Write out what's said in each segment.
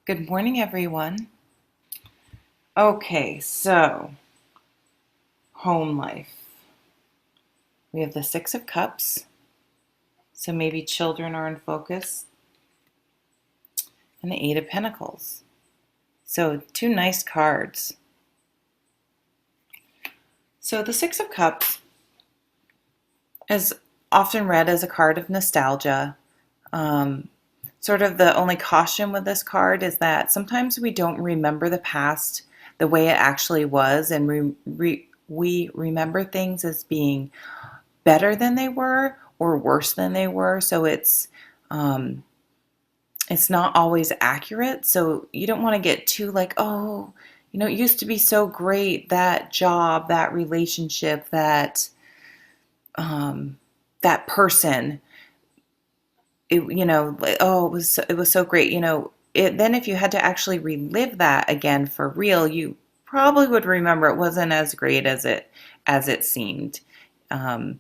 Good morning, everyone. Okay, so home life. We have the Six of Cups, so maybe children are in focus, and the Eight of Pentacles. So, two nice cards. So, the Six of Cups is often read as a card of nostalgia. Um, Sort of the only caution with this card is that sometimes we don't remember the past the way it actually was, and we remember things as being better than they were or worse than they were. So um, it's not always accurate. So you don't want to get too like, oh, it used to be so great, that job, that relationship, um, that person. Like, oh, it was so great. Then if you had to actually relive that again for real, you probably would remember it wasn't as great as it seemed. Um,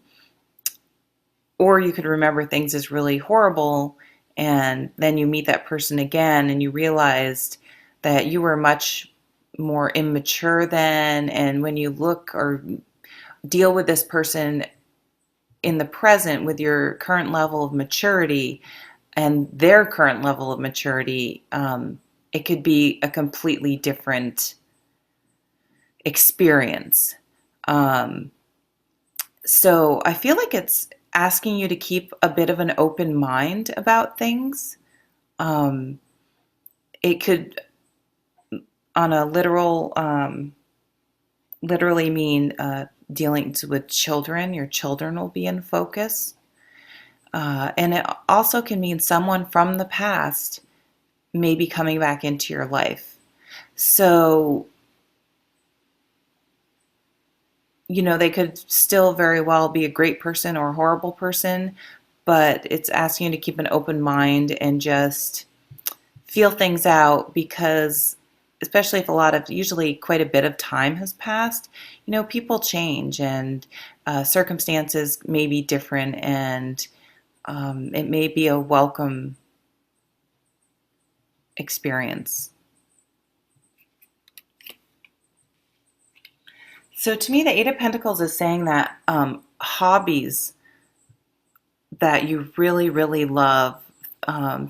or you could remember things as really horrible, and then you meet that person again and you realized that you were much more immature then, and when you look or deal with this person in the present with your current level of maturity and their current level of maturity, it could be a completely different experience. um, So I feel like it's asking you to keep a bit of an open mind about things. Um, it could, on a literally mean dealing with children. Your children will be in focus. And it also can mean someone from the past may be coming back into your life. So, they could still very well be a great person or a horrible person, but it's asking you to keep an open mind and just feel things out, because especially if usually quite a bit of time has passed, people change, and circumstances may be different, and it may be a welcome experience. So to me, the Eight of Pentacles is saying that hobbies that you really, really love,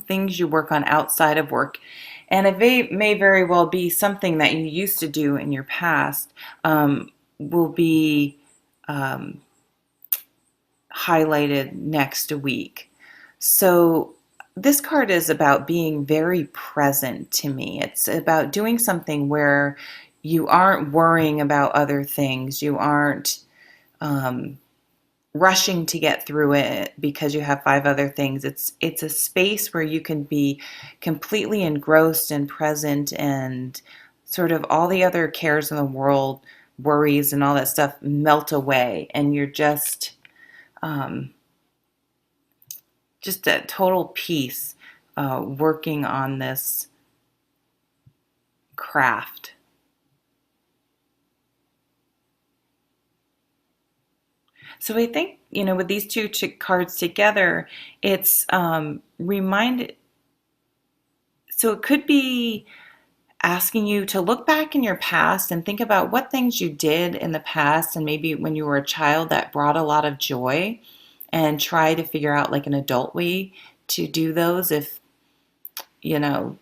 things you work on outside of work. And it may very well be something that you used to do in your past, will be um, highlighted next week. So this card is about being very present to me. It's about doing something where you aren't worrying about other things. You aren't um, rushing to get through it because you have five other things. It's a space where you can be completely engrossed and present, and sort of all the other cares in the world, worries and all that stuff melt away, and you're um, just at total peace, working on this craft. So I think, with these two cards together, it's reminded. So it could be asking you to look back in your past and think about what things you did in the past and maybe when you were a child that brought a lot of joy, and try to figure out like an adult way to do those. If, you know,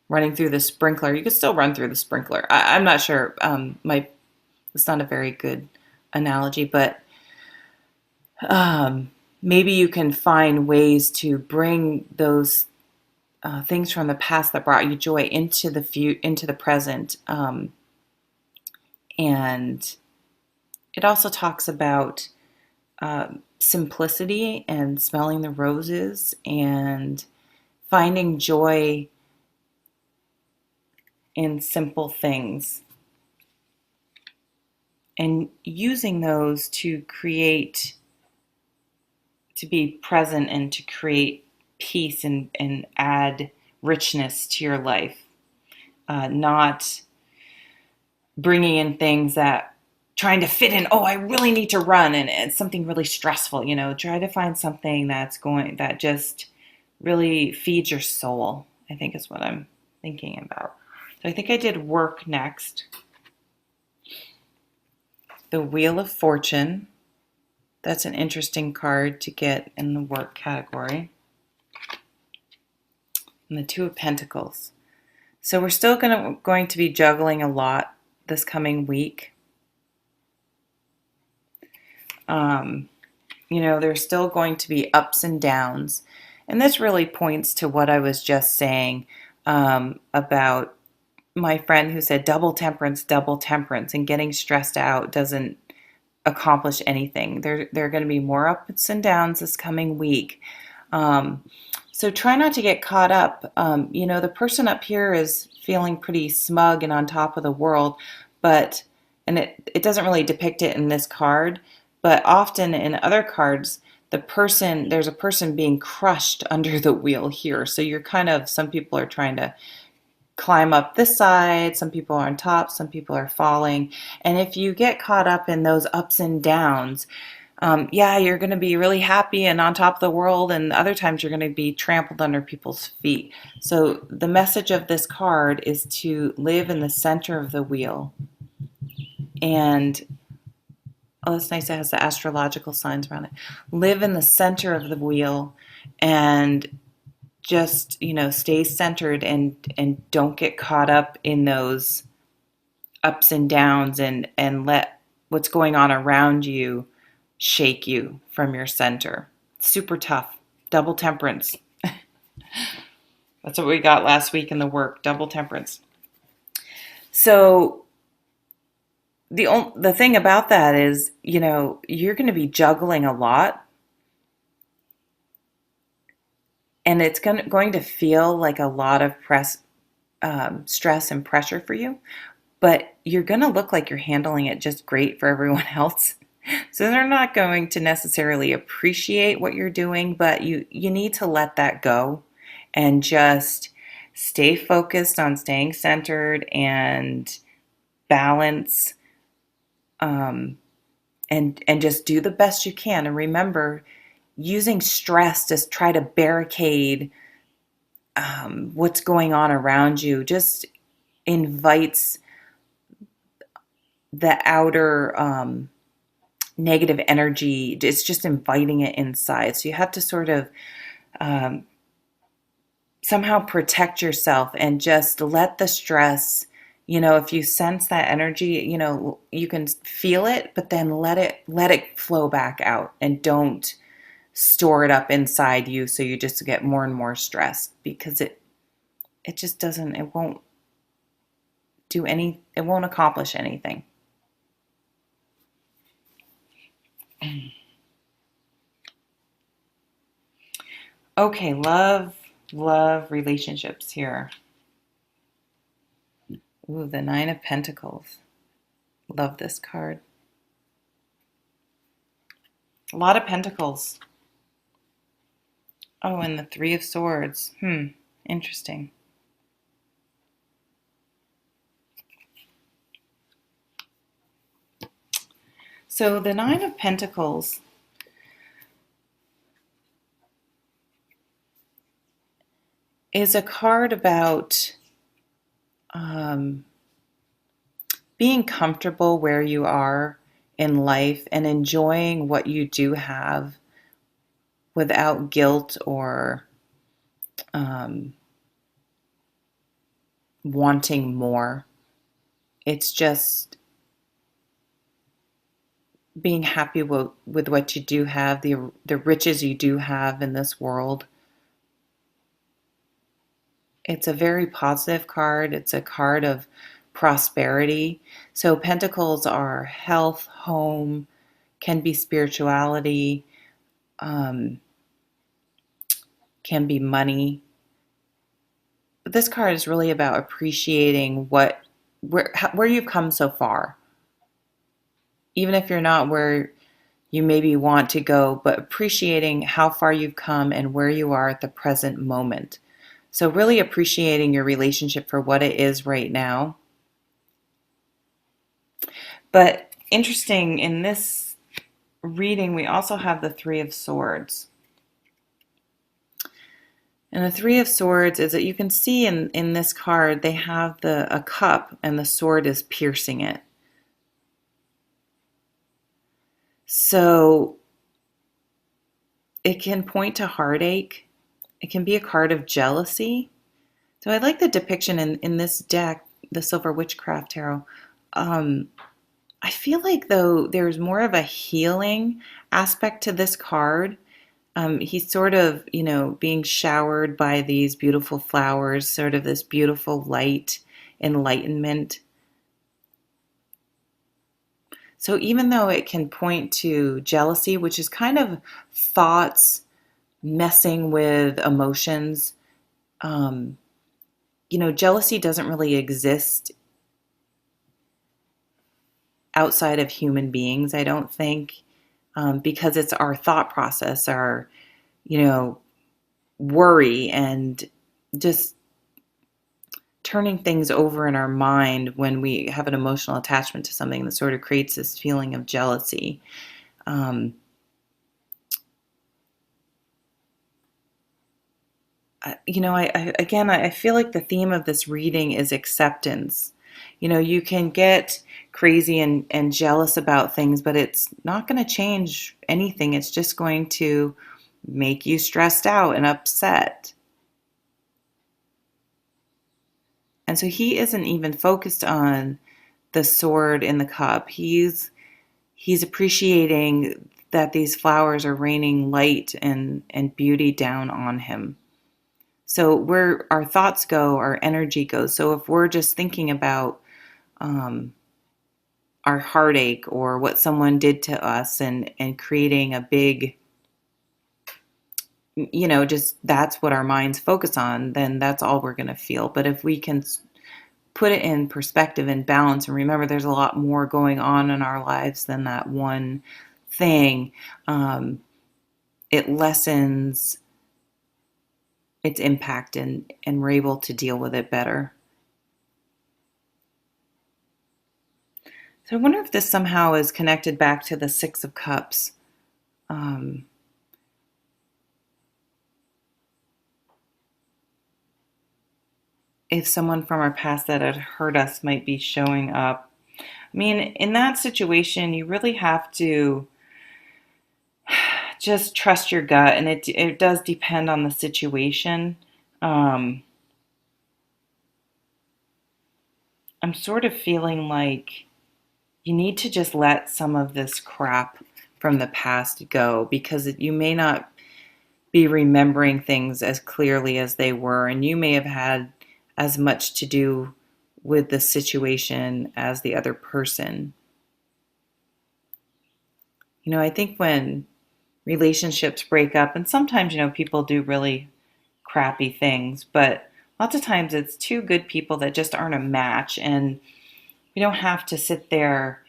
running through the sprinkler, you could still run through the sprinkler. I'm not sure. It's not a very good analogy, but maybe you can find ways to bring those things from the past that brought you joy into the present. And it also talks about simplicity and smelling the roses and finding joy in simple things and using those to be present and to create peace and add richness to your life. Not bringing in things that trying to fit in. Oh, I really need to run, and it's something really stressful. Try to find something that just really feeds your soul, I think is what I'm thinking about? So I think I did work next. The Wheel of Fortune. That's an interesting card to get in the work category. And the Two of Pentacles. So we're still going to be juggling a lot this coming week. There's still going to be ups and downs. And this really points to what I was just saying about my friend who said double temperance, and getting stressed out doesn't accomplish anything. There are going to be more ups and downs this coming week. So try not to get caught up. The person up here is feeling pretty smug and on top of the world, and it doesn't really depict it in this card, but often in other cards, there's a person being crushed under the wheel here. So some people are trying to climb up this side, some people are on top, some people are falling. And if you get caught up in those ups and downs, you're going to be really happy and on top of the world, and other times you're going to be trampled under people's feet. So the message of this card is to live in the center of the wheel. And that's nice. It has the astrological signs around it. Live in the center of the wheel and just, stay centered and don't get caught up in those ups and downs and let what's going on around you shake you from your center. Super tough. Double temperance. That's what we got last week in the work. Double temperance. So the thing about that is, you're going to be juggling a lot. And it's going to feel like a lot of stress and pressure for you. But you're going to look like you're handling it just great for everyone else. So they're not going to necessarily appreciate what you're doing, but you need to let that go and just stay focused on staying centered and balance, and just do the best you can. And remember, using stress to try to barricade what's going on around you just invites the outer negative energy. It's just inviting it inside. So you have to sort of somehow protect yourself and just let the stress, if you sense that energy, you can feel it, but then let it flow back out, and don't store it up inside you so you just get more and more stressed, because it won't accomplish anything. Okay, love relationships here. Ooh, the Nine of Pentacles. Love this card. A lot of pentacles. Oh, and the Three of Swords. Interesting. So the Nine of Pentacles is a card about being comfortable where you are in life and enjoying what you do have without guilt or wanting more. It's just being happy with what you do have, the riches you do have in this world. It's a very positive card. It's a card of prosperity. So pentacles are health, home, can be spirituality, can be money. But this card is really about appreciating where you've come so far. Even if you're not where you maybe want to go, but appreciating how far you've come and where you are at the present moment. So really appreciating your relationship for what it is right now. But interesting, in this reading, we also have the Three of Swords. And the Three of Swords is that you can see in this card, they have a cup and the sword is piercing it. So it can point to heartache. It can be a card of jealousy. So I like the depiction in this deck, the Silver Witchcraft Tarot. Um, I feel like, though, there's more of a healing aspect to this card. He's sort of, being showered by these beautiful flowers, sort of this beautiful light, enlightenment. So even though it can point to jealousy, which is kind of thoughts messing with emotions, um, jealousy doesn't really exist outside of human beings, I don't think, because it's our thought process, our, you know, worry and just turning things over in our mind when we have an emotional attachment to something that sort of creates this feeling of jealousy. Um, I feel like the theme of this reading is acceptance. You can get crazy and jealous about things, but it's not going to change anything. It's just going to make you stressed out and upset. And so he isn't even focused on the sword in the cup. He's appreciating that these flowers are raining light and beauty down on him. So where our thoughts go, our energy goes. So if we're just thinking about um, our heartache or what someone did to us and creating a big, just that's what our minds focus on, then that's all we're going to feel. But if we can put it in perspective and balance and remember there's a lot more going on in our lives than that one thing, it lessens its impact and we're able to deal with it better. So I wonder if this somehow is connected back to the Six of Cups. Um, if someone from our past that had hurt us might be showing up. I mean, in that situation, you really have to just trust your gut, and it does depend on the situation. Um, I'm sort of feeling like you need to just let some of this crap from the past go because you may not be remembering things as clearly as they were, and you may have had as much to do with the situation as the other person. I think when relationships break up, and sometimes, people do really crappy things, but lots of times it's two good people that just aren't a match, and we don't have to sit there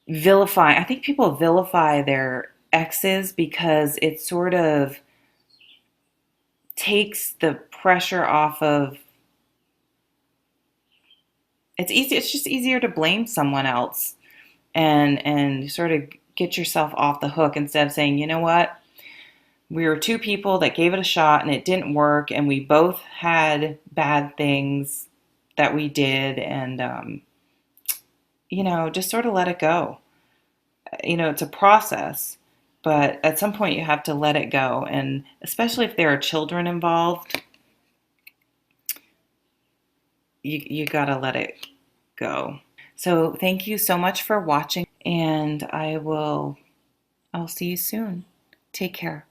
vilify. I think people vilify their exes because it sort of takes the pressure off of it's easy it's just easier to blame someone else and sort of get yourself off the hook instead of saying, you know what, we were two people that gave it a shot and it didn't work and we both had bad things that we did and just sort of let it go. It's a process, but at some point you have to let it go, and especially if there are children involved, you got to let it go. So thank you so much for watching, and I'll see you soon. Take care.